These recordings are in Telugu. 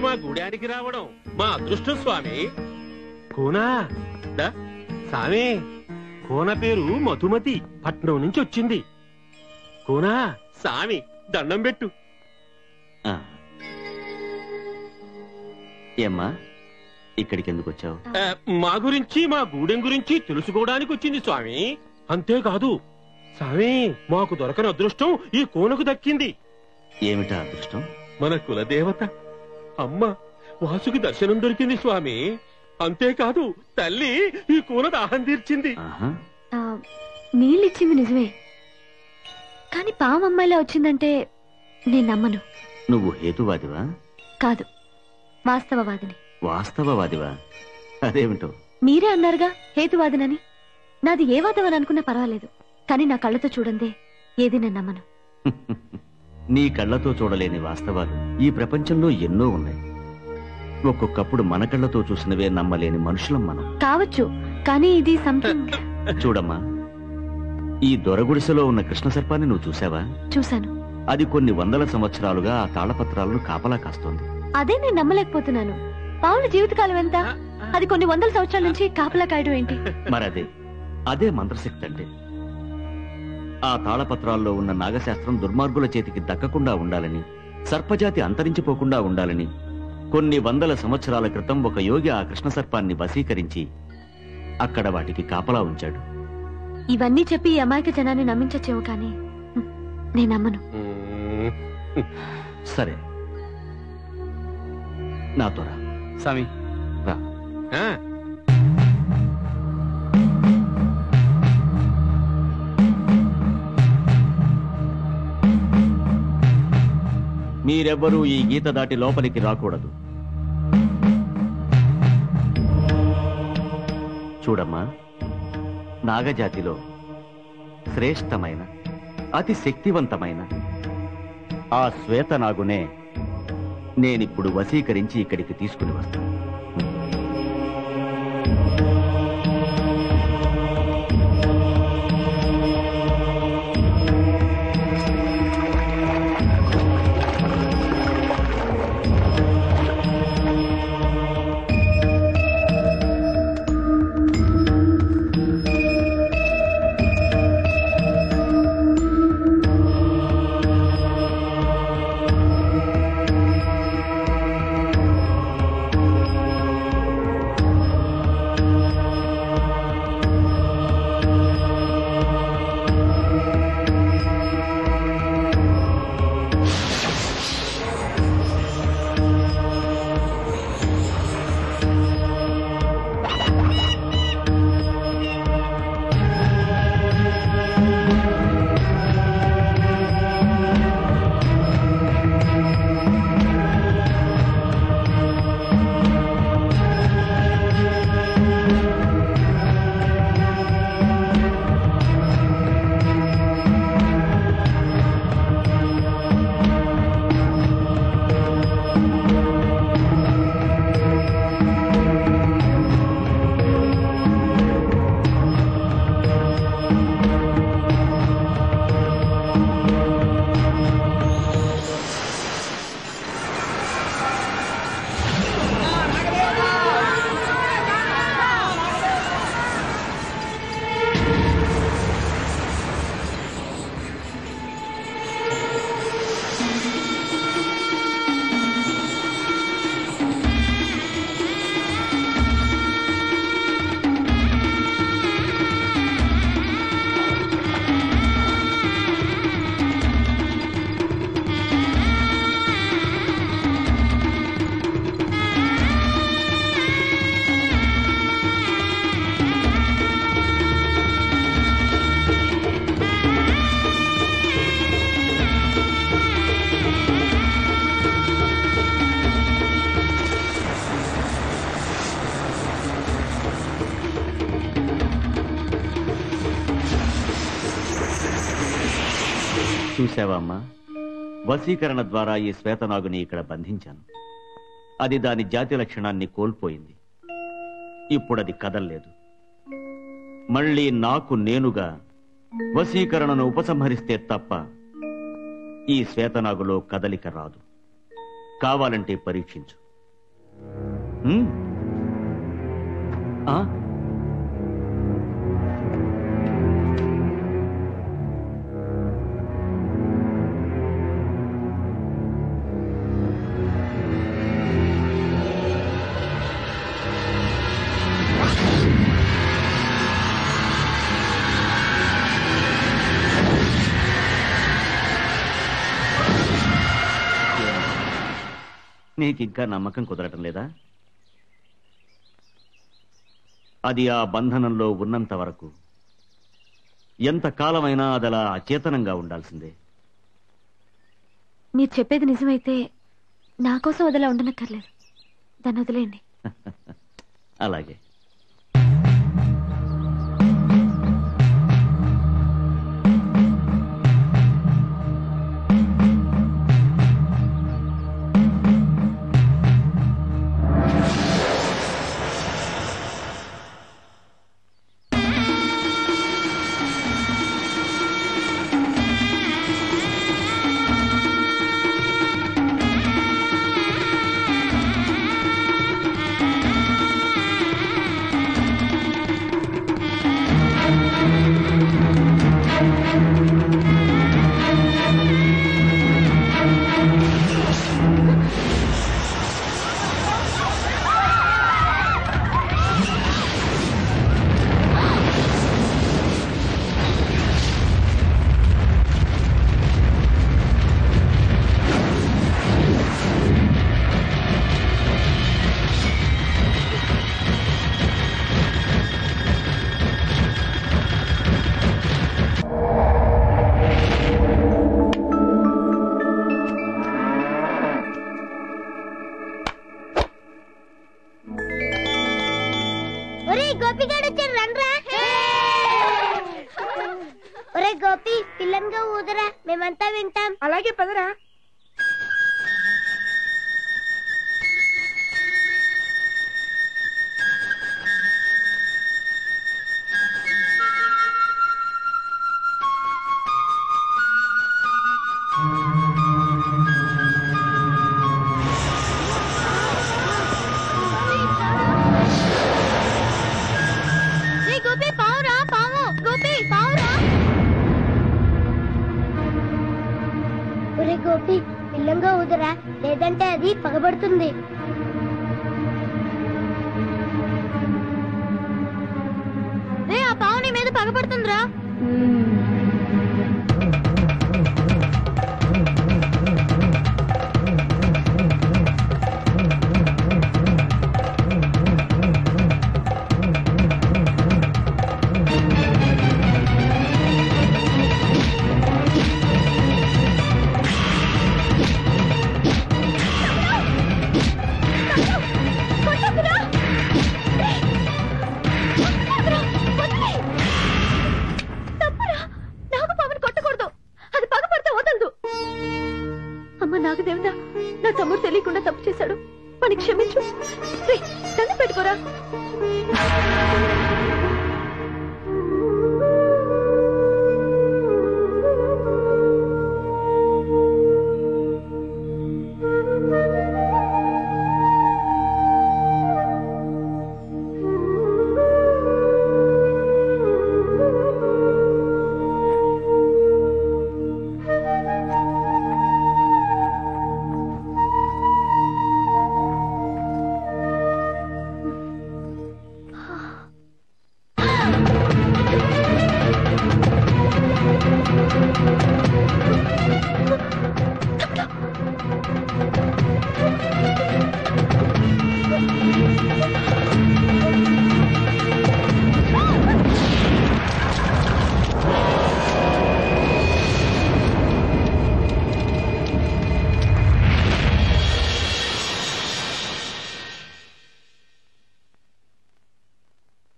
మా గూడానికి రావడం మా అదృష్టం స్వామి. కోనా స్వామి, కోన పేరు మధుమతి, పట్నం నుంచి వచ్చింది. కోనా స్వామి దండం పెట్టు. ఏమ్మా ఇక్కడికి ఎందుకు వచ్చావు? మా గురించి మా గూడెం గురించి తెలుసుకోవడానికి వచ్చింది స్వామి. అంతేకాదు స్వామి, మాకు దొరకని అదృష్టం ఈ కోనకు దక్కింది. ఏమిటా అదృష్టం? మన కులదేవత అమ్మ వాసుకి దర్శనం దొరికింది స్వామి. అంతేకాదు తల్లి ఈ కోన దాహం తీర్చింది. నీళ్ళిచ్చింది నిజమే, కాని పామమ్మాయిలా వచ్చిందంటే నేను నమ్మను. నువ్వు హేతువాదివా? కాదు, వాస్తవవాదిని. వాస్తవవాదివా? అదేమిటో. మీరే అన్నారుగా హేతువాదినని. నాది ఏ వాదం అని అనుకున్నా పర్వాలేదు, కానీ నా కళ్ళతో చూడందే ఏది నేను నమ్మను. నీ కళ్ళతో చూడలేని వాస్తవాలు ఈ ప్రపంచంలో ఎన్నో ఉన్నాయి. ఒక్కొక్కప్పుడు మన కళ్ళతో చూసినవే నమ్మలేని మనుషులం మనం. కావచ్చు, కానీ ఇది సంథింగ్. చూడమ్మా, ఈ దొరగుడిసెలో ఉన్న కృష్ణ సర్పాన్ని నువ్వు చూసావా? చూశాను. అది కొన్ని వందల సంవత్సరాలుగా ఆ తాళపత్రాలను కాపలా కాస్తోంది. అదే నేను నమ్మలేకపోతున్నాను. పావుల జీవితకాలం ఎంత? అది కొన్ని వందల సంవత్సరాల నుంచి కాపలా కాయడం ఏంటి? మరదే అదే మంత్రశక్తి అంటే. ఆ తాళపత్రాల్లో ఉన్న నాగశాస్త్రం దుర్మార్గుల చేతికి దక్కకుండా ఉండాలని, సర్పజాతి అంతరించిపోకుండా ఉండాలని కొన్ని వందల సంవత్సరాల క్రితం ఒక యోగి ఆ కృష్ణ సర్పాన్ని వశీకరించి అక్కడ వాటికి కాపలా ఉంచాడు. ఇవన్నీ చెప్పి ఈ అమాయక జనాన్ని నమ్మించచ్చేమో, కానీ నేను నమ్మను. సరే, నాతో రా. స్వామి రా. మీరెవ్వరూ ఈ గీత దాటి లోపలికి రాకూడదు. చూడమ్మా, నాగజాతిలో శ్రేష్టమైన అతి శక్తివంతమైన ఆ శ్వేతనాగునే నేనిప్పుడు వశీకరించి ఇక్కడికి తీసుకుని వస్తాను. చూసావా అమ్మా, వశీకరణ ద్వారా ఈ శ్వేతనాగుని ఇక్కడ బంధించాను. అది దాని జాతి లక్షణాన్ని కోల్పోయింది. ఇప్పుడది కదల్లేదు. మళ్ళీ నాకు నేనుగా వశీకరణను ఉపసంహరిస్తే తప్ప ఈ శ్వేతనాగులో కదలిక రాదు. కావాలంటే పరీక్షించు. ఉమ్. ఆ? నీకింకా నమ్మకం కుదరటం లేదా? అది ఆ బంధనంలో ఉన్నంత వరకు ఎంతకాలమైనా అదలా అచేతనంగా ఉండాల్సిందే. మీరు చెప్పేది నిజమైతే నా కోసం వదిలా ఉండనక్కర్లేదు. దాన్ని వదిలేయండి. అలాగే. గోపి పిల్లంగా ఊదరా, మేమంతా వింటాం. అలాగే పదరా. గోపి పావురా, పావు గోపి పావురా. ఒరే గోపి పిల్లంగా ఊదరా, లేదంటే అది పగబడుతుంది. రే ఆ పావు నీ మీద పగబడుతుందిరా. నాగదేవత, నా తమ్ముడు తెలియకుండా తప్పు చేశాడు, వాడిని క్షమించు. దండం పెట్టుకోరా.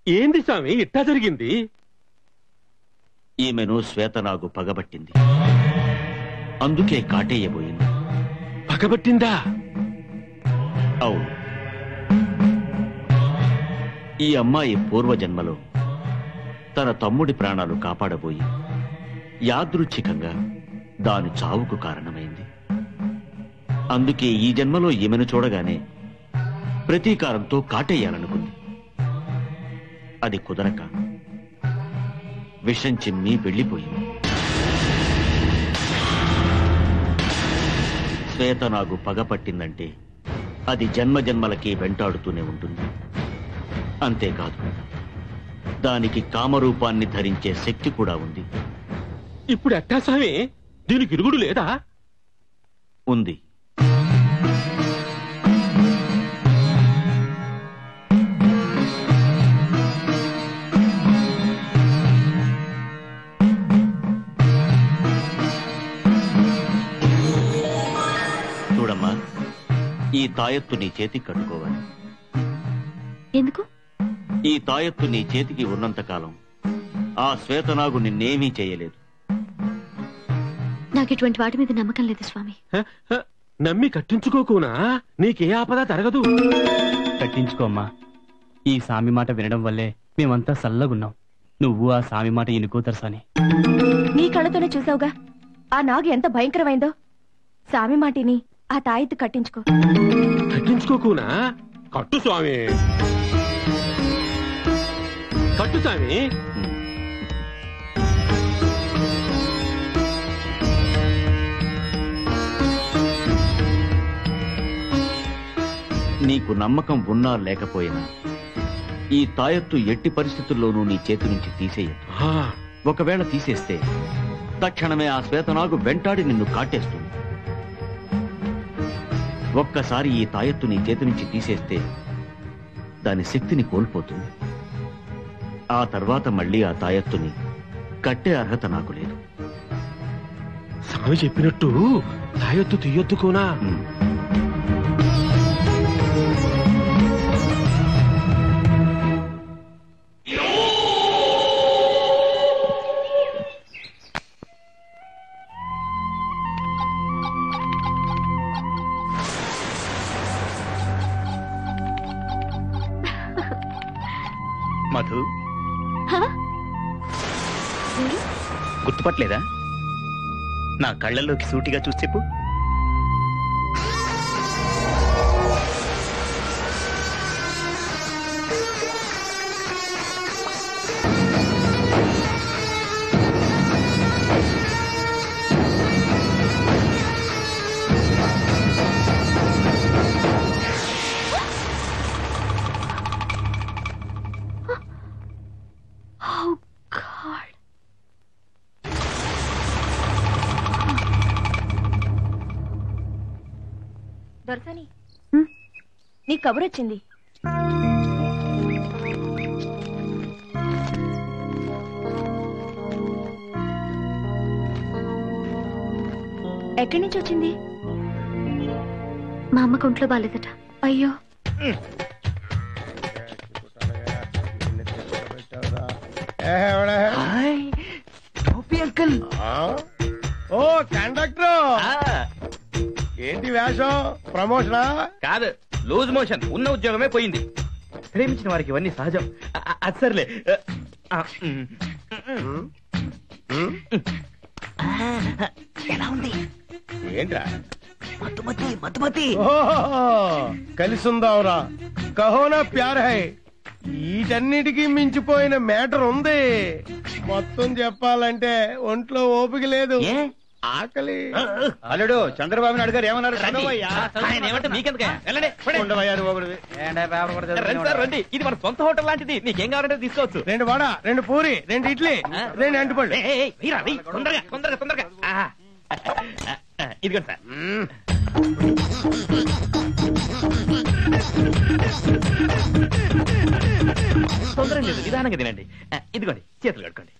ఏంది స్వామి ఇట్టా జరిగింది? ఈమెను శ్వేతనాగు పగబట్టింది, అందుకే కాటేయబోయింది. పగబట్టిందా? అవును. ఈ అమ్మాయి పూర్వజన్మలో తన తమ్ముడి ప్రాణాలు కాపాడబోయి యాదృచ్ఛికంగా దాని చావుకు కారణమైంది. అందుకే ఈ జన్మలో ఈమెను చూడగానే ప్రతీకారంతో కాటేయాలనుకుంది. అది కుదరక విషం చిమ్మి వెళ్ళిపోయింది. శ్వేతనాగు పగపట్టిందంటే అది జన్మజన్మలకి వెంటాడుతూనే ఉంటుంది. అంతేకాదు, దానికి కామరూపాన్ని ధరించే శక్తి కూడా ఉంది. ఇప్పుడు ఎట్టా స్వామి? దీనికి ఇరుగుడు లేదా? ఉంది. చూడమ్మా, ఈ తాయెత్తు నీ చేతికి కట్టుకోవాలి. ఎందుకు? ఈ తాయెత్తు నీ చేతికి ఉన్నంతకాలం ఆ శ్వేతనాగు నిన్నేమీ చేయలేదు. నాకు ఇటువంటి వాటి మీద నమ్మకం లేదు స్వామి. నమ్మి కట్టించుకోకునా, నీకే ఆపద జరగదు. కట్టించుకోమ్మా. ఈ సామి మాట వినడం వల్లే మేమంతా సల్లగున్నాం. నువ్వు ఆ సామి మాట ఎన్నుకోతరసాని. నీ కళ్ళతోనే చూసావుగా ఆ నాగు ఎంత భయంకరమైందో. సామి మాటిని ఆ తాయెత్తు కట్టించుకో. కట్టించుకోకునా? కట్టు స్వామి, కట్టు స్వామి. నీకు నమ్మకం ఉన్నా లేకపోయినా ఈ తాయెత్తు ఎట్టి పరిస్థితుల్లోనూ నీ చేతి నుంచి తీసేయద్దు. ఒకవేళ తీసేస్తే తక్షణమే ఆ శ్వేతనాగు వెంటాడి నిన్ను కాటేస్తుంది. ఒక్కసారి ఈ తాయెత్తు నీ చేతి నుంచి తీసేస్తే దాని శక్తిని కోల్పోతుంది. ఆ తర్వాత మళ్ళీ ఆ తాయెత్తుని కట్టే అర్హత నాకు లేదు. స్వామి చెప్పినట్టు తాయెత్తు తీయొద్దుకోనా? మధు, గుర్తుపట్టలేదా? నా కళ్ళల్లోకి సూటిగా చూసి చెప్పు. దొరసాని, నీ కబురు వచ్చింది. ఎక్కడి నుంచి వచ్చింది? మా అమ్మకు ఒంట్లో బాలేదట. అయ్యో. ఓ కండక్టర్, ఏంటి వేషం? ప్రమోషనా? కాదు, లూజ్ మోషన్. ఉన్న ఉద్యోగమే పోయింది. ప్రేమించిన వారికి ఇవన్నీ సహజం. అది సర్లే. ఎలా ఉంది? ఏంట్రా? మధుమతి, మధుమతి. కలిసుందావురా, కహోనా ప్యార్ హై. వీటన్నిటికీ మించిపోయిన మ్యాటర్ ఉంది. మొత్తం చెప్పాలంటే ఒంట్లో ఓపిక లేదు. ఆకలి. అల్లుడు చంద్రబాబు నాయుడు గారు ఏమన్నారు? రండి, ఇది మన సొంత హోటల్ లాంటిది. నీకేం కావాలంటే తీసుకోవచ్చు. 2 వడ, 2 పూరి, 2 ఇడ్లీ, 2 అంటుపళ్ళు. తొందరగా తొందరగా తొందరగా. ఇదిగోండి సార్. తొందరగా లేదు, నిదానంగా తినండి. ఇదిగోండి, చేతులు కట్టుకోండి.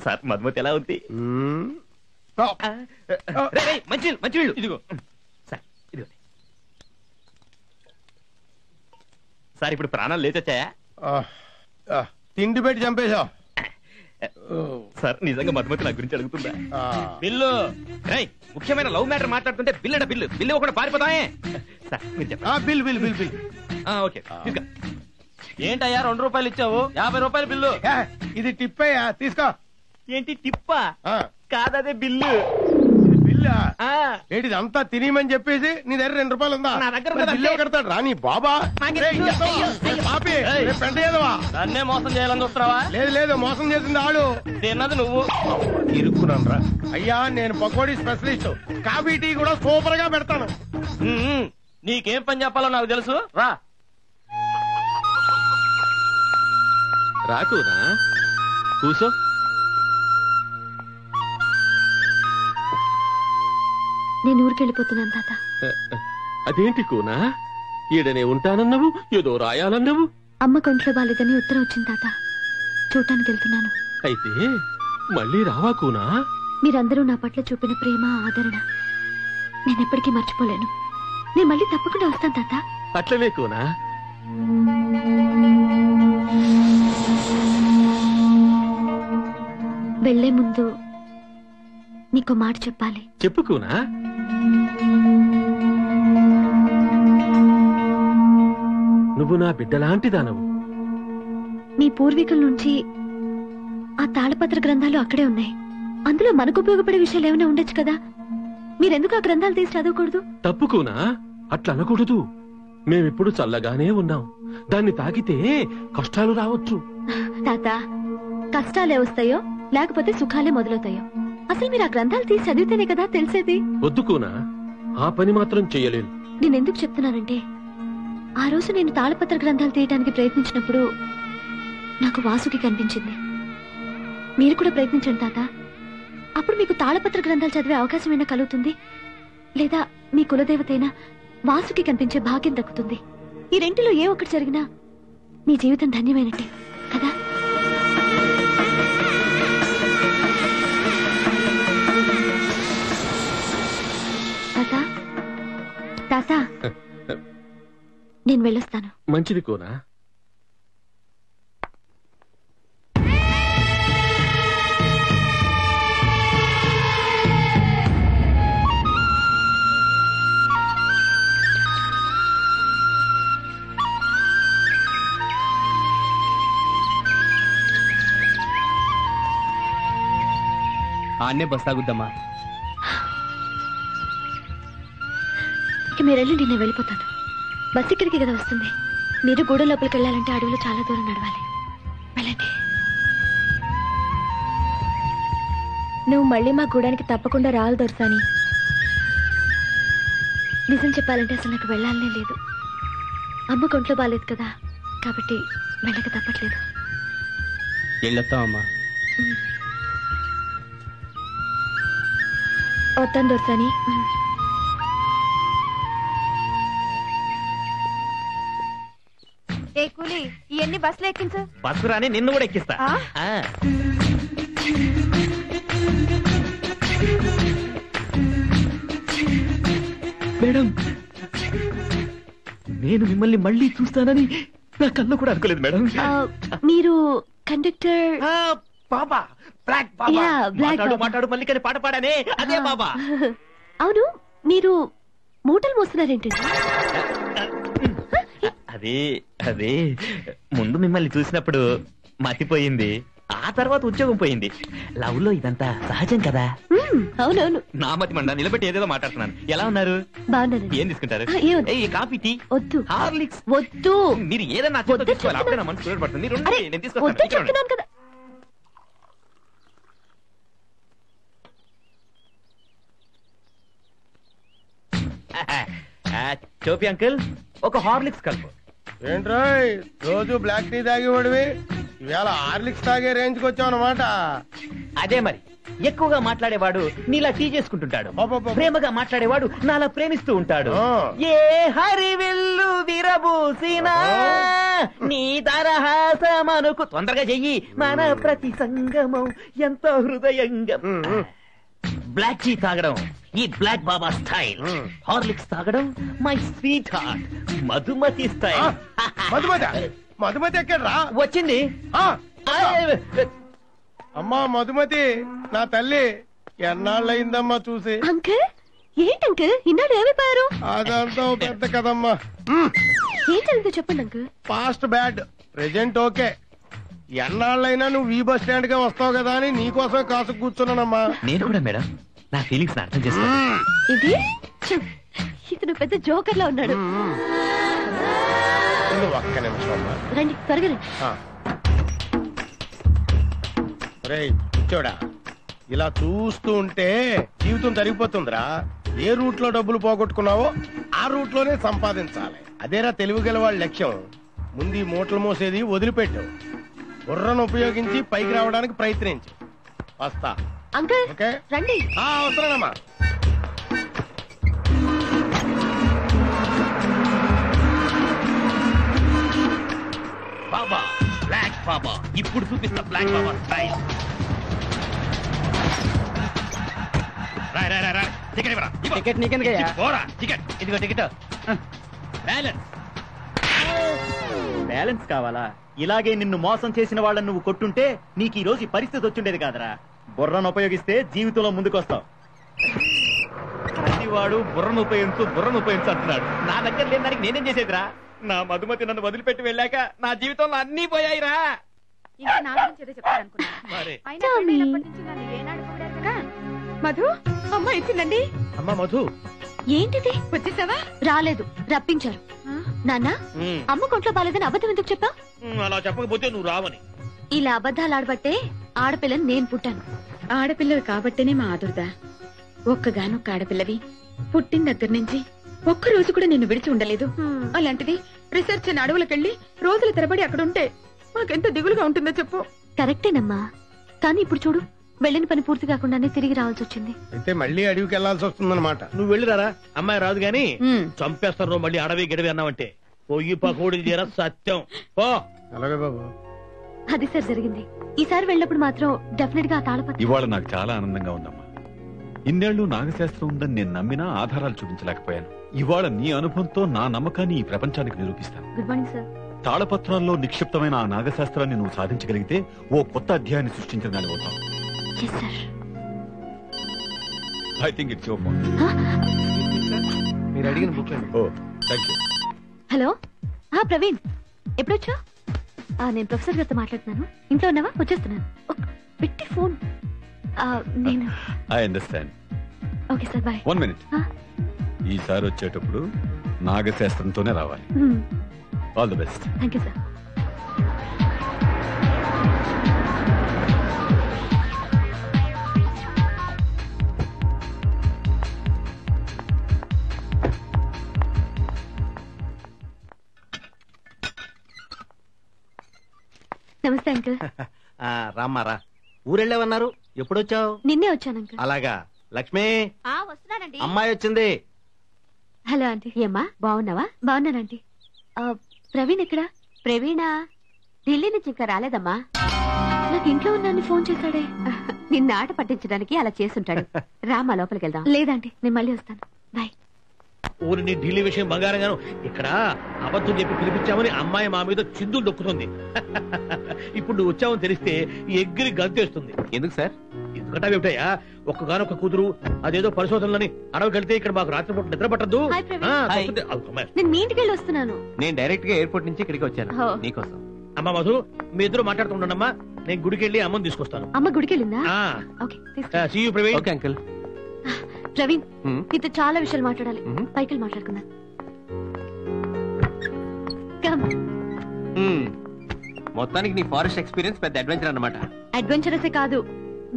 సార్, మధుమతి ఎలా ఉంది? మంచి మంచి వీళ్ళు. ఇదిగో సార్, ఇదిగోండి సార్. ఇప్పుడు ప్రాణాలు లేచొచ్చాయా? తిండి పెట్టి చంపేశావు సార్. నిజంగా మధుమతి నా గురించి అడుగుతుందా? బిల్లు. ముఖ్యమైన లవ్ మ్యాటర్ మాట్లాడుతుంటే బిల్ అంటే బిల్లు బిల్లు ఒకటి పారిపోతాయే. సార్ మీరు చెప్పండి. Bill bill bill bill. Okay. ఏంటయ్యా 2 రూపాయలు ఇచ్చావు? 50 రూపాయలు బిల్లు. ఇది టిప్ అయ్యా, తీసుకో. ఏంటి టిప్పా? కాదదే బిల్లు. బిల్లా ఆ, ఏంటిది అంతా తినేయమని చెప్పేసి నీ దగ్గర 2 రూపాయలు ఉందా? నా దగ్గర మరి ఉన్నది బిల్లు అంతే. కడతాడు రా నీ బాబా. రేయ్, ఎత్తవా? పాపి, రేయ్ పెంట ఏదవా? నన్నే మోసం చేయాలని చూస్తున్నావా? లేదు లేదు, మోసం చేసింది ఆడు. తిన్నది నువ్వు. ఇరుక్కున్నాను రా. అయ్యా నేను పకోడీ స్పెషలిస్ట్, కాఫీ టీ కూడా సూపర్ గా పెడతాను. నీకేం పని చెప్పాలో నాకు తెలుసు, రా. రాకునా కూసో. నేను ఊరికెళ్ళిపోతున్నాను తాత. అదేంటి కూనా, ఈడనే ఉంటానన్నావు, ఏదో రాయాలన్నావు. అమ్మ కొంట్లో బాలేదని ఉత్తరం వచ్చింది తాత, చూడటానికి వెళ్తున్నాను. అయితే మళ్ళీ రావా కూనా? మీరందరూ నా పట్ల చూపిన ప్రేమ ఆదరణ నేనెప్పటికీ మర్చిపోలేను. నేను మళ్ళీ తప్పకుండా వస్తాను తాత. అట్లనే కూనా. వెళ్లే ముందు నీకో మాట చెప్పాలి. చెప్పు కూనా. నువ్వు నా బిడ్డలాంటిదానవు. మీ పూర్వీకుల నుంచి ఆ తాళపత్ర గ్రంథాలు అక్కడే ఉన్నాయి. అందులో మనకు ఉపయోగపడే విషయాలు ఏమైనా ఉండొచ్చు కదా. మీరెందుకు ఆ గ్రంథాలు తీసి చదవకూడదు? తప్పు కూనా, అట్లా అనకూడదు. మేమిప్పుడు చల్లగానే ఉన్నాం. దాన్ని తాకితే కష్టాలు రావచ్చు. తాత, కష్టాలే వస్తాయో లేకపోతే సుఖాలే మొదలవుతాయో అసలు మీరు ఆ గ్రంథాలు తీసి చదివితేనే కదా తెలిసేది. వద్దు కూనా, ఆ పని మాత్రం చెయ్యలేను. నేనెందుకు చెప్తున్నానంటే ఆ రోజు నేను తాళపత్ర గ్రంథాలు తీయడానికి ప్రయత్నించినప్పుడు నాకు వాసుకి కనిపించింది. మీరు కూడా ప్రయత్నించండి తాత. అప్పుడు మీకు తాళపత్ర గ్రంథాలు చదివే అవకాశం అయినా కలుగుతుంది, లేదా మీ కులదేవతైనా వాసుకి కనిపించే భాగ్యం దక్కుతుంది. ఈ రెంటిలో ఏ ఒక్కటి జరిగినా మీ జీవితం ధన్యమైనట్టే కదా. తాత తాత, నేను వెళ్ళొస్తాను. మంచిది కూనా. ఆన్నే బస్ ఆగుద్దమ్మా. ఇక మీరు వెళ్ళండి, నేను వెళ్ళిపోతాను. బస్ ఇక్కడికి కదా వస్తుంది. మీరు గూడెం లోపలికి వెళ్ళాలంటే అడవిలో చాలా దూరం నడవాలి. వెళ్ళండి. నువ్వు మళ్ళీ మా గూడానికి తప్పకుండా రావాలి దొరసాని. నిజం చెప్పాలంటే అసలు నాకు వెళ్ళాలనే లేదు. అమ్మ కొంట్లో బాలేదు కదా, కాబట్టి వెళ్ళక తప్పట్లేదు. వెళ్ళొస్తామమ్మా. వస్తాను దొరసాని. ఏ కూలి, ఇవన్నీ బస్సులో ఎక్కించు. బస్సు రాని నిన్ను కూడా ఎక్కిస్తా. ఆ. మేడం, నేను మిమ్మల్ని మళ్ళీ చూస్తానని నా కళ్ళు కూడా అనుకోలేదు మేడం. మీరు కండక్టర్? బాబా, బ్లాక్ బాబా. Yeah, black మాట్లాడు బాబా. మాట్లాడు మల్లికని పాట పాడానే అదే బాబా. అవును, మీరు మూటలు మోస్తున్నారేంటి? అదే అదే ముందు మిమ్మల్ని చూసినప్పుడు మతిపోయింది, ఆ తర్వాత ఉద్యోగం పోయింది. లవ్ లో ఇదంతా సహజం కదా. అవునవును. నా మతి మండ నిలబెట్టి ఏదేదో మాట్లాడుతున్నాను. ఎలా ఉన్నారు? బాగున్నాను. ఏం తీసుకుంటారు? కాఫీ, టీ, వద్దు. హార్లిక్స్? వద్దు. మీరు ఏదన్నా వద్దు తీసుకోవాలి. అప్పుడే నా మనసు పడుతుంది. నేను తీసుకొస్తాను. వద్దు చెప్తున్నాను కదా. చోపి అంకుల్, ఒక హార్లిక్స్ కలుపు. ఏంట్రాయ్ రోజు బ్లాక్ టీ తాగేవాడివి, ఇవాళ హార్లిక్స్ తాగే రేంజ్ కి వచ్చావు అన్నమాట. అదే మరి, ఎక్కువగా మాట్లాడేవాడు నీలా టీ చేసుకుంటుంటాడు, అబ్బబ్బబ్బ. ప్రేమగా మాట్లాడేవాడు నాలా ప్రేమిస్తూ ఉంటాడు. ఆ. ఏ హరివిల్లు విరబూసినా నీ దరహాసమనుకు తొందరగా చెయ్యి మన ప్రతి సంగమం ఎంతో హృదయంగా. బ్లాక్ టీ తాగడం ఈ బ్లాక్ బాబా స్టైల్. హార్లిక్స్ తాగడం my sweet heart Madhumati style. Madhumati ఎక్కడ్రా? వచ్చింది. అమ్మా మధుమతి, నా తల్లి, ఎన్నాళ్ళయిందమ్మా చూసి. అంకుల్, ఏంటి అంకుల్ ఇన్నాడు ఏమైపోయారు? అదంతా ఓ పెద్ద కదమ్మా. ఏం జరిగిందో చెప్పండి uncle. Past bad, present okay. ఎన్నాళ్ళైనా నువ్వు ఈ బస్ స్టాండ్ గా వస్తావు కదా అని నీకోసమే కాసు కూర్చున్నానమ్మా. నేను కూడా మేడం, నా ఫీలింగ్స్ అర్థం చేసుకో. ఇది ఇతను పెద్ద జోకర్ లా ఉన్నాడు. ఒక్క నిమిషం అమ్మా. రండి త్వరగా రండి. రేయ్ చూడా, ఇలా చూస్తూ ఉంటే జీవితం జరిగిపోతుందిరా. ఏ రూట్ లో డబ్బులు పోగొట్టుకున్నావో ఆ రూట్ లోనే సంపాదించాలి. అదేరా తెలివిగల వాళ్ళ లక్ష్యం. ముందు ఈ మూటలు మోసేది వదిలిపెట్టు, బుర్రను ఉపయోగించి పైకి రావడానికి ప్రయత్నించు. వస్తా. అంకుల్ ఓకే రండి. అవసరమా? బాబా బ్లాక్ బాబా, ఇప్పుడు చూపిస్తా బ్లాక్ బాబా స్టైల్. టికెట్ ఇవ్వరా? టికెట్ నీకెందుకయ్యా? పోరా టికెట్. ఇదిగో టికెట్. బ్యాలెన్స్. బ్యాలెన్స్ కావాలా? ఇలాగే నిన్ను మోసం చేసిన వాళ్ళని నువ్వు కొట్టుంటే నీకు ఈ రోజు ఈ పరిస్థితి వచ్చిండేది కాదరా. బుర్రను ఉపయోగిస్తే జీవితంలో ముందుకొస్తావు. ప్రతివాడు బుర్రను ఉపయోగించు అంటున్నాడు. నా దగ్గర లేని దానికి నేనేం చేసేదిరా? నా మధుమతి నన్ను వదిలిపెట్టి వెళ్ళాక నా జీవితంలో అన్నీ పోయాయిరా. ఇంకా నా గురించి ఏదో చెప్తారనుకున్నా. మరి అయినా పెళ్ళైనప్పటి నుంచి నన్ను ఏనాడు పొగిడారు కదా. మధు అమ్మ ఇచ్చిందండి. అమ్మా మధు, ఏంటిది? వచ్చేసావా? రాలేదు, రప్పించారు. నాన్న, అమ్మ కొంట్లో బాలేదని అబద్ధం ఎందుకు చెప్పా? అలా చెప్పకపోతే నువ్వు రావని. ఇలా అబద్ధాలు ఆడబట్టే ఆడపిల్లని నేను పుట్టాను. ఆడపిల్లవి కాబట్టేనే మా ఆదుర్ద. ఒక్కగానొక్క ఆడపిల్లవి పుట్టిన దగ్గర నుంచి ఒక్క రోజు కూడా నిన్ను విడిచి ఉండలేదు. అలాంటిది రీసెర్చ్ అని అడవులకెళ్ళి రోజుల తరబడి అక్కడుంటే మాకెంత దిగులుగా ఉంటుందో చెప్పు. కరెక్టేనమ్మా, కానీ ఇప్పుడు చూడు, వెళ్ళిన పని పూర్తి కాకుండానే తిరిగి రావాల్సి వచ్చింది. అయితే మళ్ళీ అడవికి వెళ్లాల్సి వస్తుందన్నమాట. నువ్వు వెళ్ళిరారా, అమ్మాయి రాదు గాని చంపేస్తారు. మళ్ళీ అడవి గడివి అన్నావంటే పొయ్యి పకోడీ తీర సత్యం. ఓ అలాగే బాబు. అది సార్ జరిగింది. ఈసారి వెళ్ళినప్పుడు మాత్రం డెఫినెట్ గా ఆ తాళపత్రం. ఇవాళ నాకు చాలా ఆనందంగా ఉందమ్మా. ఇన్నేళ్లు నాగశాస్త్రం ఉందని నేను నమ్మినా ఆధారాలు చూపించలేకపోయాను. ఇవాళ నీ అనుభవంతో నా నమ్మకాన్ని ఈ ప్రపంచానికి నిరూపిస్తాను. Good morning sir. తాళపత్రాల్లో నిక్షిప్తమైన ఆ నాగశాస్త్రాన్ని నువ్వు సాధించగలిగితే ఓ కొత్త అధ్యాయాన్ని సృష్టించిన దాని అవుతావు. Yes sir. I think it's your phone. మీరు అడిగిన బుక్ అండి. Oh thank you. Hello, Praveen, ఎప్పుడొచ్చా? నేను ప్రొఫెసర్ గారితో మాట్లాడుతున్నాను. ఇంట్లో ఉన్నావా? వచ్చేస్తున్నాను. పెట్టి ఫోన్. నేను I understand. Okay sir, bye. 1 minute. ఈసారి వచ్చేటప్పుడు నాగశాస్త్రంతోనే రావాలి. All the best. Thank you sir. నమస్తే అంకుల్. రామ్మారా, ఊరెళ్ళేవన్నారు? ఎప్పుడొచ్చావు? నిన్నే వచ్చాను అంకుల్. అలాగా. లక్ష్మి, వస్తున్నానండి. అమ్మాయి వచ్చింది. Hello aunty. ఏమ్మా, బాగున్నావా? బాగున్నానంటీ. ప్రవీణ్ ఎక్కడా? ప్రవీణా ఢిల్లీ నుంచి ఇంకా రాలేదమ్మా. నాకు ఇంట్లో ఉన్నాను ఫోన్ చేశాడే. నిన్న ఆట పట్టించడానికి అలా చేసుంటాడు. రామా లోపలికి వెళ్దాం. లేదంటే నేను మళ్ళీ వస్తాను. బాయ్. ఊరిని ఢిల్లీ విషయం బంగారంగాను ఇక్కడ అబద్ధం చెప్పి పిలిపించామని అమ్మాయి మా మీద చిందులు దొక్కుతుంది. ఇప్పుడు నువ్వు వచ్చావని తెలిస్తే ఎగ్గిరి గంతేస్తుంది. ఎందుకు సార్? ఎందుకంటే ఏమిటయ్యా, ఒక్కగానొక్క కూతురు అదేదో పరిశోధనలని అడవికి వెళ్తే ఇక్కడ మాకు రాత్రిపూట నిద్ర పట్టద్దు. హాయ్ ప్రవీణ్. నేను మీ ఇంటికి వెళ్ళి వస్తున్నాను. నేను డైరెక్ట్ గా ఎయిర్పోర్ట్ నుంచి ఇక్కడికి వచ్చాను ఓ. నీకోసం. అమ్మా మధు, మీ ఇద్దరు మాట్లాడుతుండమ్మా. నేను గుడికి వెళ్ళి అమ్మని తీసుకొస్తాను. అమ్మ గుడికి వెళ్ళిందా? ఆ, ఓకే, తీసుకో. see you, Praveen. Okay uncle. Praveen, నీతో చాలా విషయాలు మాట్లాడాలి. పైకి వెళ్ళి మాట్లాడుకుందాం. Come. మొత్తానికి నీ ఫారెస్ట్ ఎక్స్పీరియన్స్ పెద్ద అడ్వెంచర్ అన్నమాట. అడ్వెంచరసే కాదు,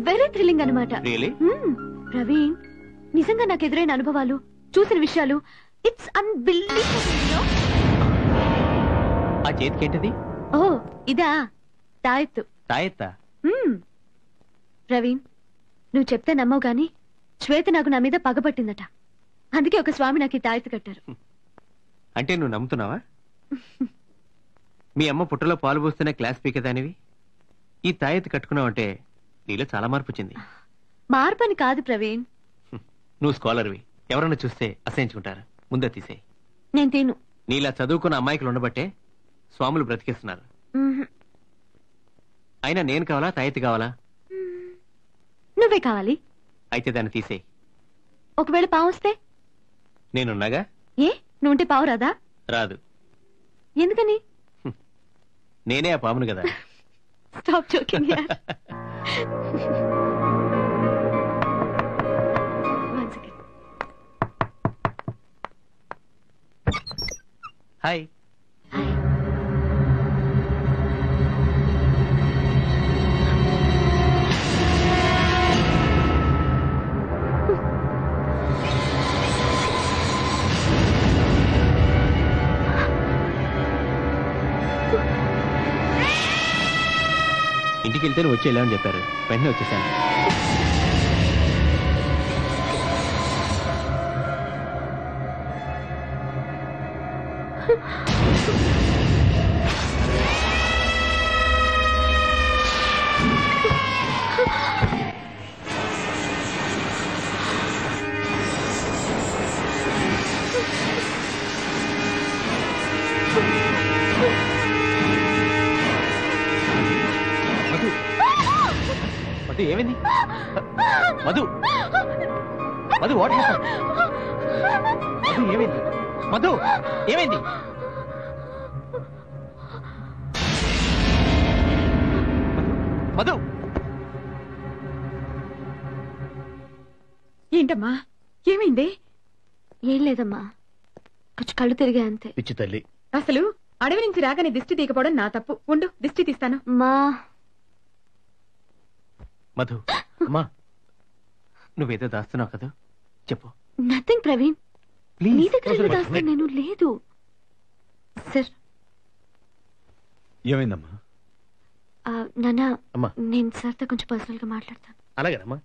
వెరీ థ్రిల్లింగ్ అనమాట. రియలీ? ప్రవీణ్, నిజంగా నాకు ఎదురైన అనుభవాలు, చూసిన విషయాలు, ఇట్స్ అన్బిలీవబుల్. ఆ చేతికేంటిది? ఓ ఇదా, తాయెత్తు. తాయెత్తా? ప్రవీణ్, నువ్వు చెప్తే నమ్మవు గాని శ్వేత నాకు నా మీద పగబట్టిందట. అందుకే ఒక స్వామి నాకు ఈ తాయెత్తు కట్టారు. అంటే నువ్వు నమ్ముతున్నావా? మీ అమ్మ పుట్టలో పాలు పోస్తేనే క్లాస్ పీకేదానివి ఈ తాయెత్తు కట్టుకున్నావంటే నీలో చాలా మార్పు వచ్చింది. మార్పని కాదు ప్రవీణ్. నువ్వు స్కాలర్వి, ఎవరన్నా చూస్తే అసహించుకుంటారు. ముందే తీసేయి. నేను తిను. నీలా చదువుకున్న అమ్మాయికులు ఉండబట్టే స్వాములు బ్రతికిస్తున్నారు. అయినా నేను కావాలా తాయెత్తు కావాలా? నువ్వే కావాలి. అయితే దాన్ని తీసేయి. ఒకవేళ పావు వస్తే? నేనున్నాగా. ఏ, నువ్వుంటే పావు రాదా? రాదు. ఎందుకని? నేనే ఆ పామును కదా. స్టాప్ జోకింగ్ యార్. హాయ్. ఇంటికి వెళ్తే నువ్వు వచ్చి వెళ్ళామని చెప్పారు, వెంటనే వచ్చేసాను. మధు ఏమైంది? Madhu Madhu what happened? మధు ఏమైంది? మధు ఏమైంది? మధు ఏంటమ్మా ఏమైంది? ఏం లేదమ్మా, కొంచెం కళ్ళు తిరిగా అంతే. పిచ్చి తల్లి, అసలు అడవి నుంచి రాగానే దిష్టి తీయకపోవడం నా తప్పు. ఉండు, దిష్టి తీస్తాను. మా మధు అమ్మా, నువ్వేదో దాస్తున్నావు కదా, చెప్పు. నథింగ్ ప్రవీణ్, నీ దగ్గర ఎందుకు దాస్తాను నేను? లేదు సార్. ఏమైందమ్మా? నాన్న, అమ్మా. నేను సార్తో కొంచెం పర్సనల్ గా మాట్లాడతాను. అలాగేనమ్మా.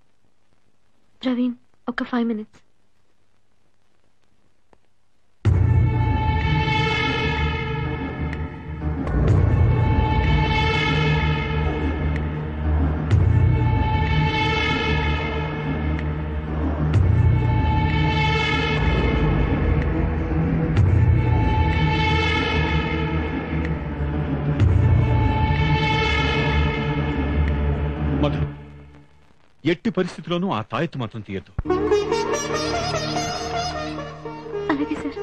ప్రవీణ్, ఒక 5 minutes. మధు, ఎట్టి పరిస్థితిలోనూ ఆ తాయెత్తు మాత్రం తీయద్దు. అలాగే సార్.